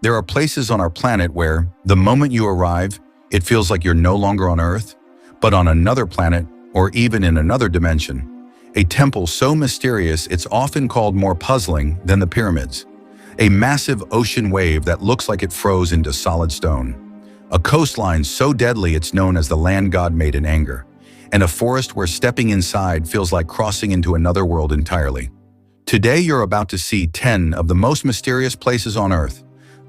There are places on our planet where, the moment you arrive, it feels like you're no longer on Earth, but on another planet or even in another dimension. A temple so mysterious it's often called more puzzling than the pyramids. A massive ocean wave that looks like it froze into solid stone. A coastline so deadly it's known as the land god made in anger. And a forest where stepping inside feels like crossing into another world entirely. Today you're about to see 10 of the most mysterious places on Earth.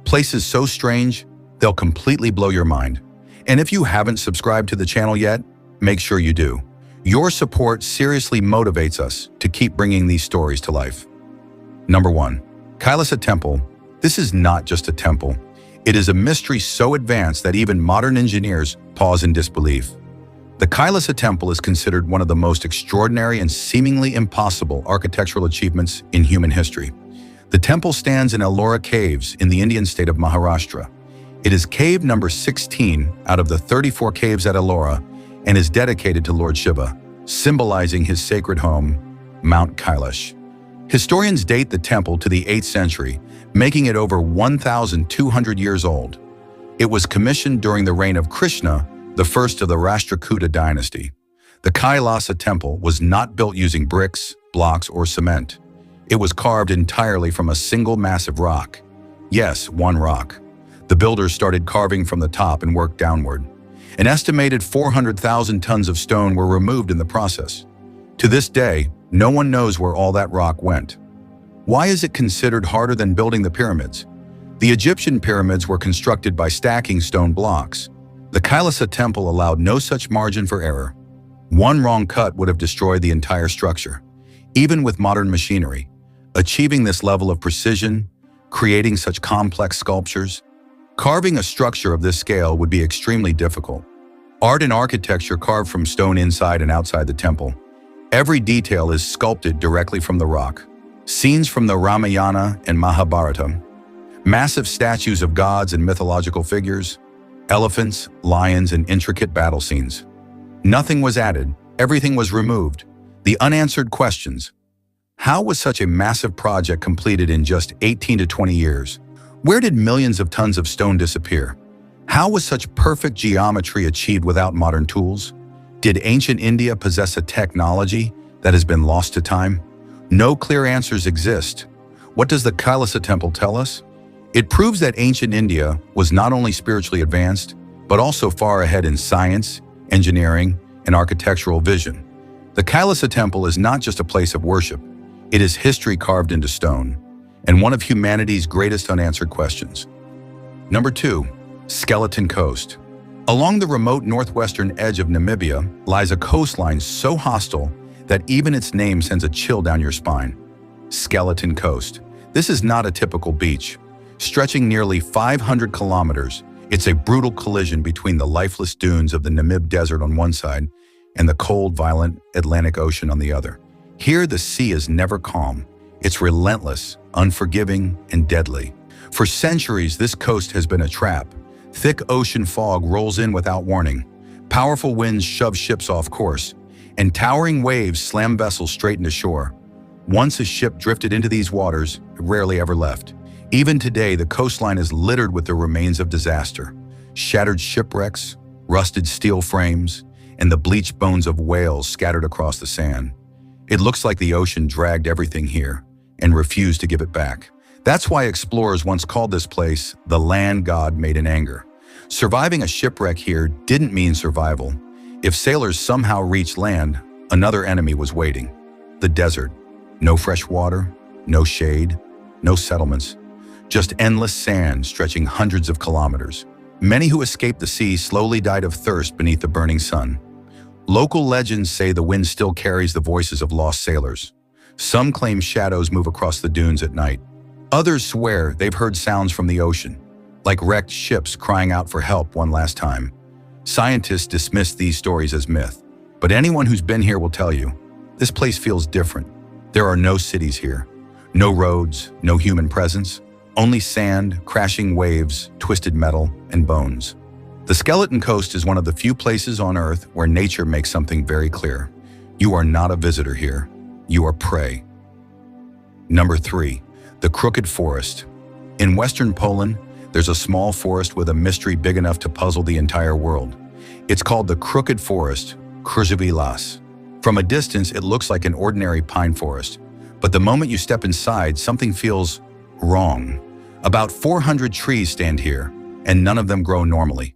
Places so strange, they'll completely blow your mind. And if you haven't subscribed to the channel yet, make sure you do. Your support seriously motivates us to keep bringing these stories to life. Number 1. Kailasa Temple. This is not just a temple. It is a mystery so advanced that even modern engineers pause in disbelief. The Kailasa Temple is considered one of the most extraordinary and seemingly impossible architectural achievements in human history. The temple stands in Ellora Caves in the Indian state of Maharashtra. It is cave number 16 out of the 34 caves at Ellora and is dedicated to Lord Shiva, symbolizing his sacred home, Mount Kailash. Historians date the temple to the 8th century, making it over 1,200 years old. It was commissioned during the reign of Krishna, the first of the Rashtrakuta dynasty. The Kailasa Temple was not built using bricks, blocks, or cement. It was carved entirely from a single massive rock. Yes, one rock. The builders started carving from the top and worked downward. An estimated 400,000 tons of stone were removed in the process. To this day, no one knows where all that rock went. Why is it considered harder than building the pyramids? The Egyptian pyramids were constructed by stacking stone blocks. The Kailasa Temple allowed no such margin for error. One wrong cut would have destroyed the entire structure. Even with modern machinery, achieving this level of precision, creating such complex sculptures, carving a structure of this scale would be extremely difficult. Art and architecture carved from stone inside and outside the temple. Every detail is sculpted directly from the rock. Scenes from the Ramayana and Mahabharata, massive statues of gods and mythological figures, elephants, lions, and intricate battle scenes. Nothing was added, everything was removed. The unanswered questions. How was such a massive project completed in just 18 to 20 years? Where did millions of tons of stone disappear? How was such perfect geometry achieved without modern tools? Did ancient India possess a technology that has been lost to time? No clear answers exist. What does the Kailasa Temple tell us? It proves that ancient India was not only spiritually advanced, but also far ahead in science, engineering, and architectural vision. The Kailasa Temple is not just a place of worship. It is history carved into stone, and one of humanity's greatest unanswered questions. Number 2. Skeleton Coast. Along the remote northwestern edge of Namibia lies a coastline so hostile that even its name sends a chill down your spine. Skeleton Coast. This is not a typical beach. Stretching nearly 500 kilometers, it's a brutal collision between the lifeless dunes of the Namib Desert on one side and the cold, violent Atlantic Ocean on the other. Here, the sea is never calm. It's relentless, unforgiving, and deadly. For centuries, this coast has been a trap. Thick ocean fog rolls in without warning. Powerful winds shove ships off course, and towering waves slam vessels straight into shore. Once a ship drifted into these waters, it rarely ever left. Even today, the coastline is littered with the remains of disaster. Shattered shipwrecks, rusted steel frames, and the bleached bones of whales scattered across the sand. It looks like the ocean dragged everything here and refused to give it back. That's why explorers once called this place the land god made in anger. Surviving a shipwreck here didn't mean survival. If sailors somehow reached land, another enemy was waiting. The desert. No fresh water, no shade, no settlements. Just endless sand stretching hundreds of kilometers. Many who escaped the sea slowly died of thirst beneath the burning sun. Local legends say the wind still carries the voices of lost sailors. Some claim shadows move across the dunes at night. Others swear they've heard sounds from the ocean, like wrecked ships crying out for help one last time. Scientists dismiss these stories as myth, but anyone who's been here will tell you, this place feels different. There are no cities here, no roads, no human presence, only sand, crashing waves, twisted metal, and bones. The Skeleton Coast is one of the few places on Earth where nature makes something very clear. You are not a visitor here. You are prey. Number 3. The Crooked Forest. In western Poland, there's a small forest with a mystery big enough to puzzle the entire world. It's called the Crooked Forest, Kruževilas. From a distance, it looks like an ordinary pine forest, but the moment you step inside, something feels wrong. About 400 trees stand here, and none of them grow normally.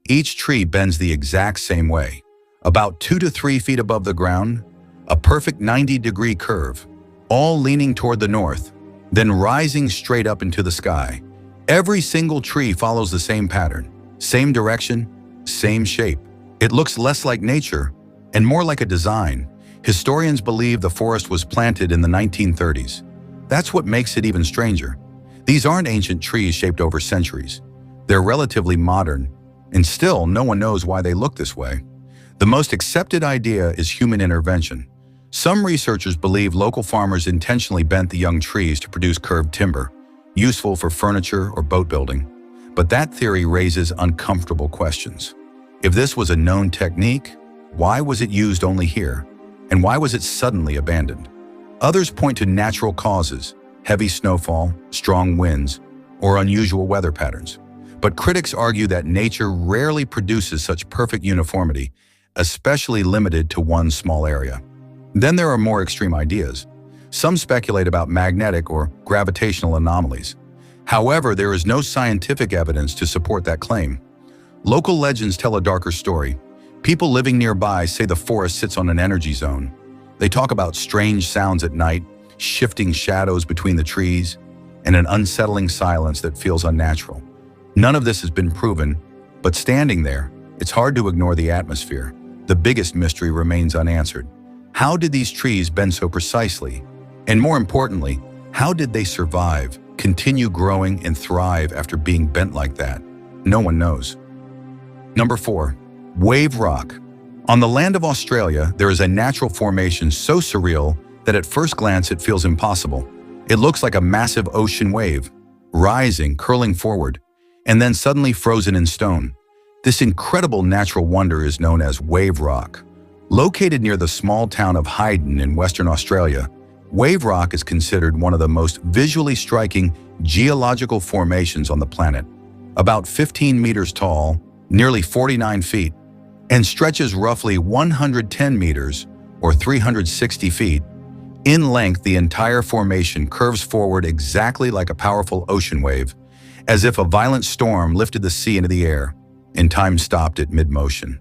Each tree bends the exact same way, about 2 to 3 feet above the ground, a perfect 90-degree curve, all leaning toward the north, then rising straight up into the sky. Every single tree follows the same pattern, same direction, same shape. It looks less like nature and more like a design. Historians believe the forest was planted in the 1930s. That's what makes it even stranger. These aren't ancient trees shaped over centuries. They're relatively modern, and still no one knows why they look this way. The most accepted idea is human intervention. Some researchers believe local farmers intentionally bent the young trees to produce curved timber, useful for furniture or boat building. But that theory raises uncomfortable questions. If this was a known technique, why was it used only here? And why was it suddenly abandoned? Others point to natural causes, heavy snowfall, strong winds, or unusual weather patterns. But critics argue that nature rarely produces such perfect uniformity, especially limited to one small area. Then there are more extreme ideas. Some speculate about magnetic or gravitational anomalies. However, there is no scientific evidence to support that claim. Local legends tell a darker story. People living nearby say the forest sits on an energy zone. They talk about strange sounds at night, shifting shadows between the trees, and an unsettling silence that feels unnatural. None of this has been proven, but standing there, it's hard to ignore the atmosphere. The biggest mystery remains unanswered. How did these trees bend so precisely? And more importantly, how did they survive, continue growing, and thrive after being bent like that? No one knows. Number 4. Wave rock. On the land of Australia, there is a natural formation so surreal that at first glance it feels impossible. It looks like a massive ocean wave, rising, curling forward, and then suddenly frozen in stone. This incredible natural wonder is known as wave rock. Located near the small town of Hayden in Western Australia, wave rock is considered one of the most visually striking geological formations on the planet. About 15 meters tall, nearly 49 feet, and stretches roughly 110 meters or 360 feet. In length, the entire formation curves forward exactly like a powerful ocean wave, as if a violent storm lifted the sea into the air, and time stopped at mid-motion.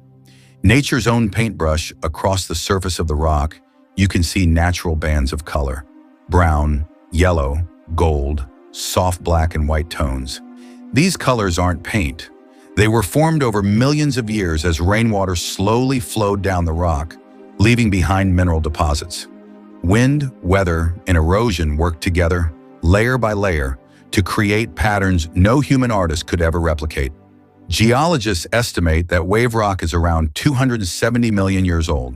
Nature's own paintbrush across the surface of the rock, you can see natural bands of color: brown, yellow, gold, soft black and white tones. These colors aren't paint. They were formed over millions of years as rainwater slowly flowed down the rock, leaving behind mineral deposits. Wind, weather, and erosion worked together, layer by layer, to create patterns no human artist could ever replicate. Geologists estimate that wave rock is around 270 million years old.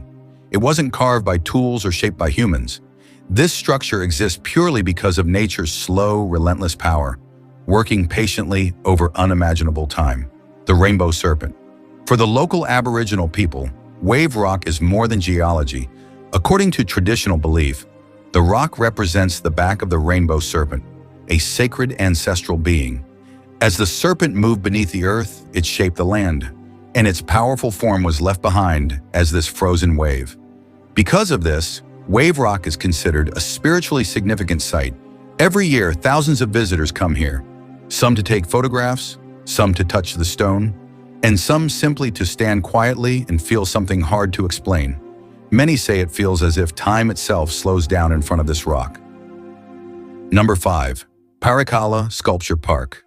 It wasn't carved by tools or shaped by humans. This structure exists purely because of nature's slow, relentless power, working patiently over unimaginable time. The rainbow serpent. For the local Aboriginal people, wave rock is more than geology. According to traditional belief, the rock represents the back of the rainbow serpent, a sacred ancestral being. As the serpent moved beneath the earth, it shaped the land, and its powerful form was left behind as this frozen wave. Because of this, wave rock is considered a spiritually significant site. Every year, thousands of visitors come here, some to take photographs, some to touch the stone, and some simply to stand quietly and feel something hard to explain. Many say it feels as if time itself slows down in front of this rock. Number 5. Parikkala Sculpture Park.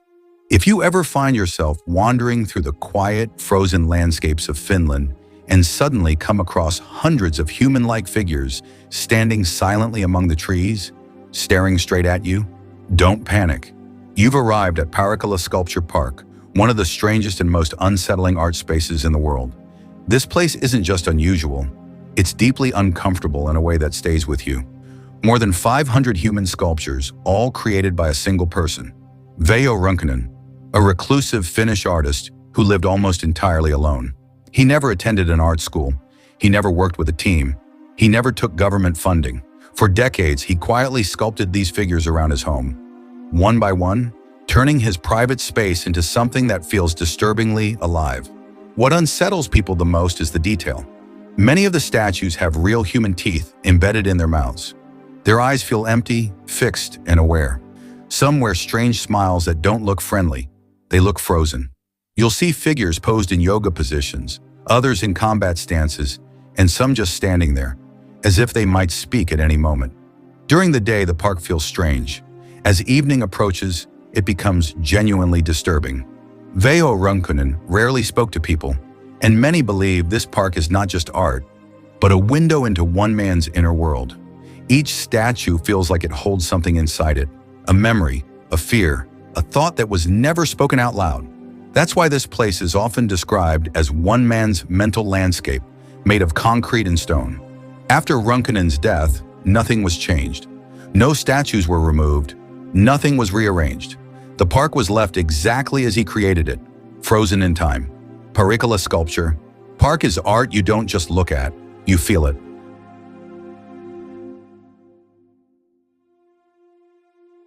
If you ever find yourself wandering through the quiet, frozen landscapes of Finland and suddenly come across hundreds of human-like figures standing silently among the trees, staring straight at you, don't panic. You've arrived at Parikkala Sculpture Park, one of the strangest and most unsettling art spaces in the world. This place isn't just unusual, it's deeply uncomfortable in a way that stays with you. More than 500 human sculptures, all created by a single person. Veijo Runkkinen, a reclusive Finnish artist who lived almost entirely alone. He never attended an art school. He never worked with a team. He never took government funding. For decades, he quietly sculpted these figures around his home. One by one, turning his private space into something that feels disturbingly alive. What unsettles people the most is the detail. Many of the statues have real human teeth embedded in their mouths. Their eyes feel empty, fixed, and aware. Some wear strange smiles that don't look friendly. They look frozen. You'll see figures posed in yoga positions, others in combat stances, and some just standing there, as if they might speak at any moment. During the day, the park feels strange. As evening approaches, it becomes genuinely disturbing. Veo Runkunen rarely spoke to people, and many believe this park is not just art, but a window into one man's inner world. Each statue feels like it holds something inside it, a memory, a fear, a thought that was never spoken out loud. That's why this place is often described as one man's mental landscape, made of concrete and stone. After Runkunen's death, nothing was changed. No statues were removed. Nothing was rearranged. The park was left exactly as he created it, frozen in time. Parikkala Sculpture Park is art you don't just look at, you feel it.